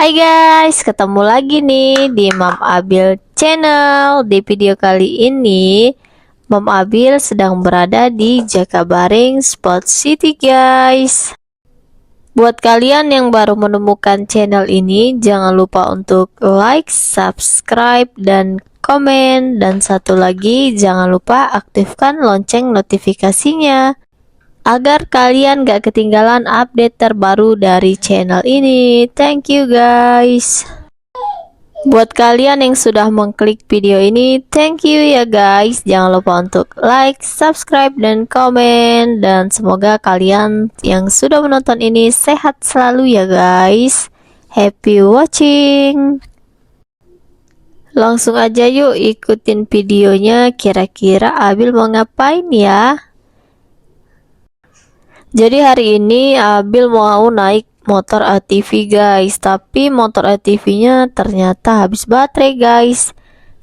Hai guys, ketemu lagi nih di Mam Abil Channel. Di video kali ini, Mam Abil sedang berada di Jakabaring Sport City guys. Buat kalian yang baru menemukan channel ini, jangan lupa untuk like, subscribe, dan komen. Dan satu lagi, jangan lupa aktifkan lonceng notifikasinya agar kalian gak ketinggalan update terbaru dari channel ini. Thank you guys. Buat kalian yang sudah mengklik video ini, thank you ya guys. Jangan lupa untuk like, subscribe, dan komen. Dan semoga kalian yang sudah menonton ini sehat selalu ya guys. Happy watching. Langsung aja yuk ikutin videonya. Kira-kira Abil mau ngapain ya? Jadi hari ini Abil mau naik motor ATV guys, tapi motor ATV-nya ternyata habis baterai guys.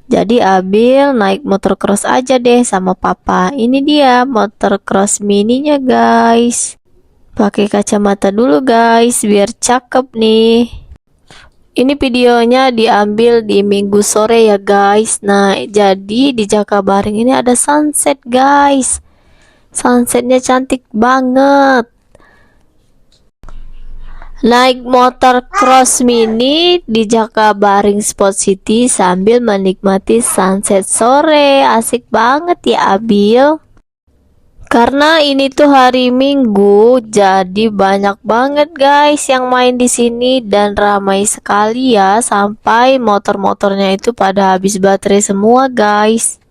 Jadi Abil naik motor cross aja deh sama papa. Ini dia motor cross mininya guys. Pakai kacamata dulu guys biar cakep nih. Ini videonya diambil di Minggu sore ya guys. Nah, jadi di Jakabaring ini ada sunset guys. Sunsetnya cantik banget. Naik motor cross mini di Jakabaring Sport City sambil menikmati sunset sore. Asik banget ya Abil. Karena ini tuh hari Minggu, jadi banyak banget guys yang main di sini dan ramai sekali ya, sampai motor-motornya itu pada habis baterai semua guys.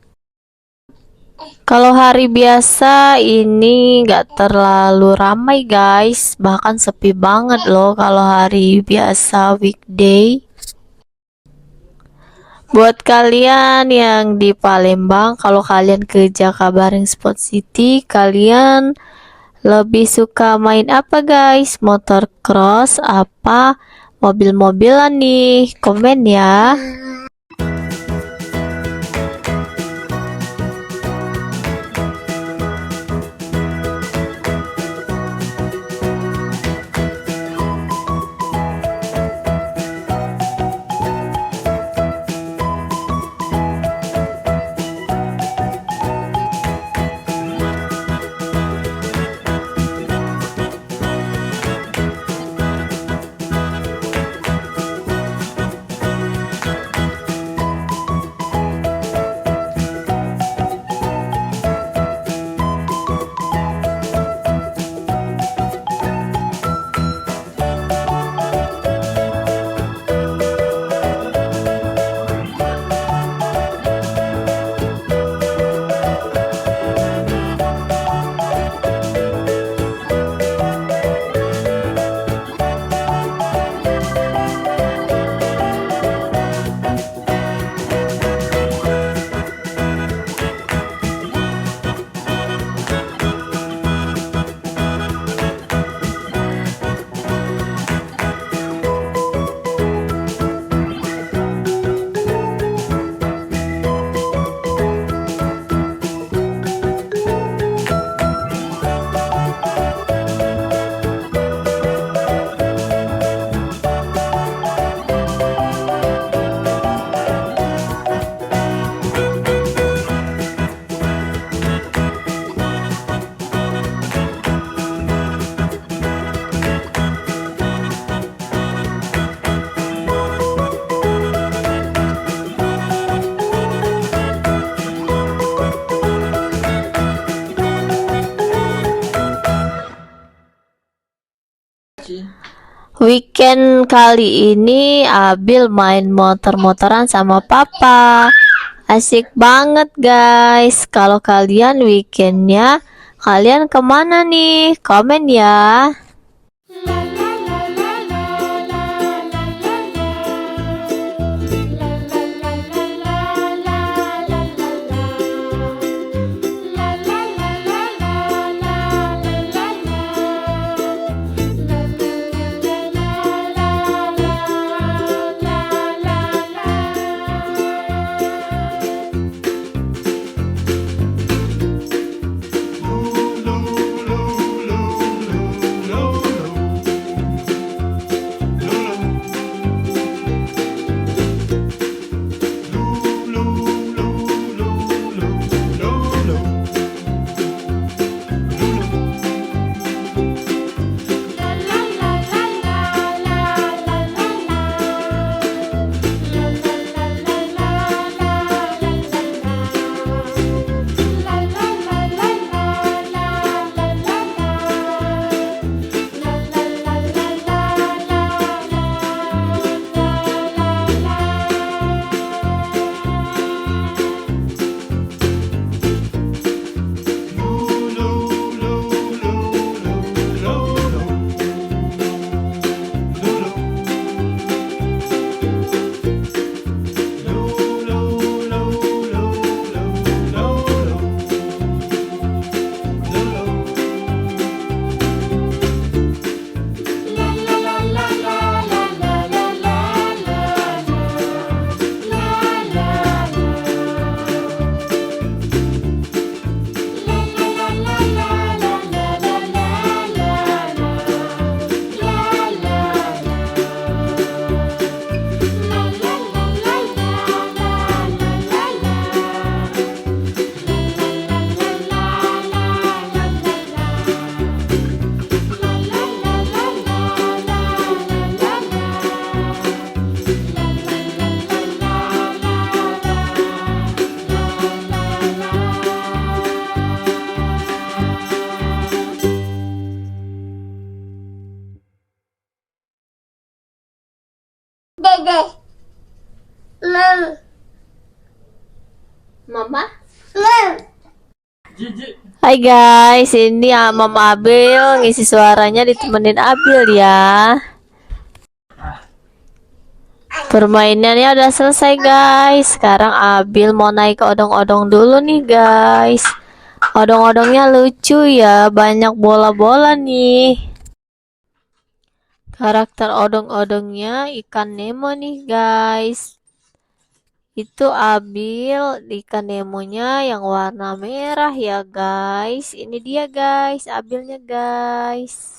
Kalau hari biasa ini nggak terlalu ramai guys, bahkan sepi banget loh kalau hari biasa weekday. Buat kalian yang di Palembang, kalau kalian ke Jakabaring Sport City, kalian lebih suka main apa guys? Motor cross apa mobil-mobilan nih? Komen ya. Weekend kali ini Abil main motor-motoran sama papa. Asik banget guys. Kalau kalian weekendnya kalian kemana nih? Komen ya. Mama? Hai guys, ini Mama Abil ngisi suaranya ditemenin Abil ya. Permainannya udah selesai guys. Sekarang Abil mau naik ke odong-odong dulu nih guys. Odong-odongnya lucu ya, banyak bola-bola nih. Karakter odong-odongnya ikan Nemo nih guys. Itu Abil, ikan Nemonya yang warna merah ya guys. Ini dia guys, Abilnya guys.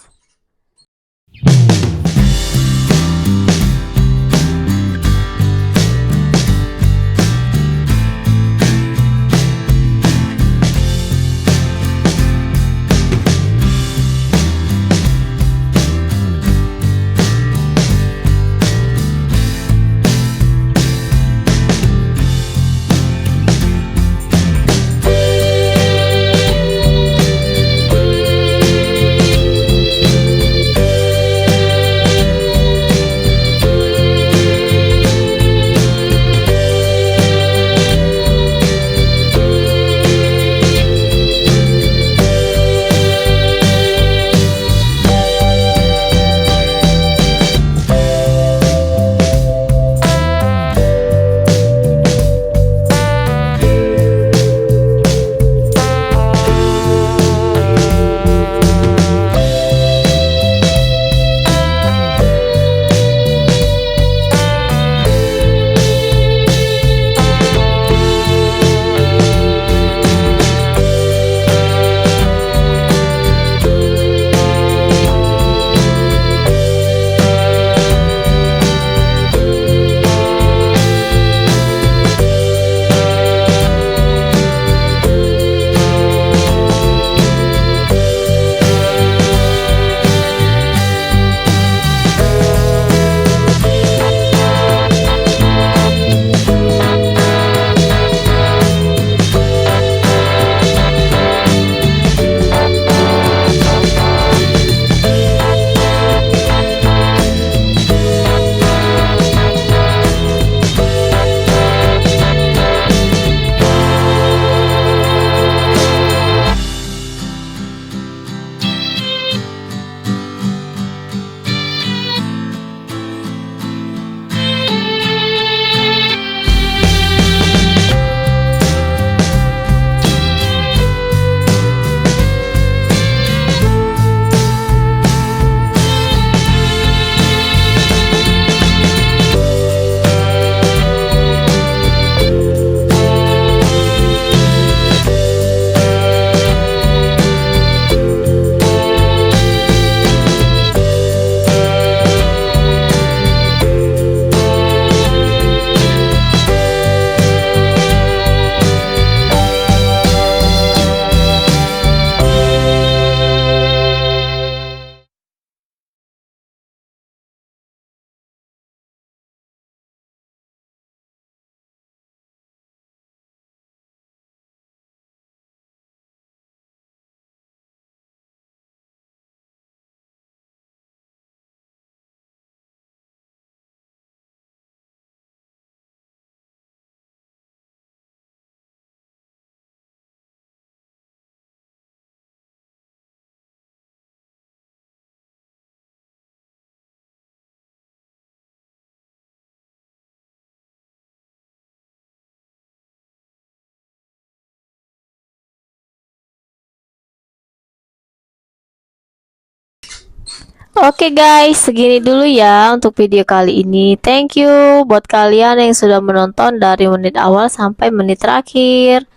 Oke guys, segini dulu ya untuk video kali ini. Thank you buat kalian yang sudah menonton dari menit awal sampai menit terakhir.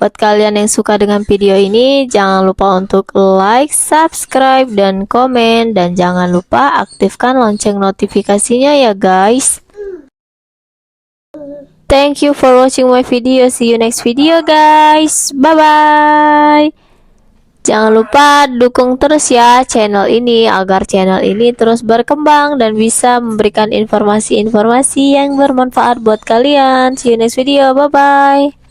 Buat kalian yang suka dengan video ini, jangan lupa untuk like, subscribe, dan komen. Dan jangan lupa aktifkan lonceng notifikasinya ya guys. Thank you for watching my video. See you next video guys. Bye-bye. Jangan lupa dukung terus ya channel ini agar channel ini terus berkembang dan bisa memberikan informasi-informasi yang bermanfaat buat kalian. See you next video. Bye bye.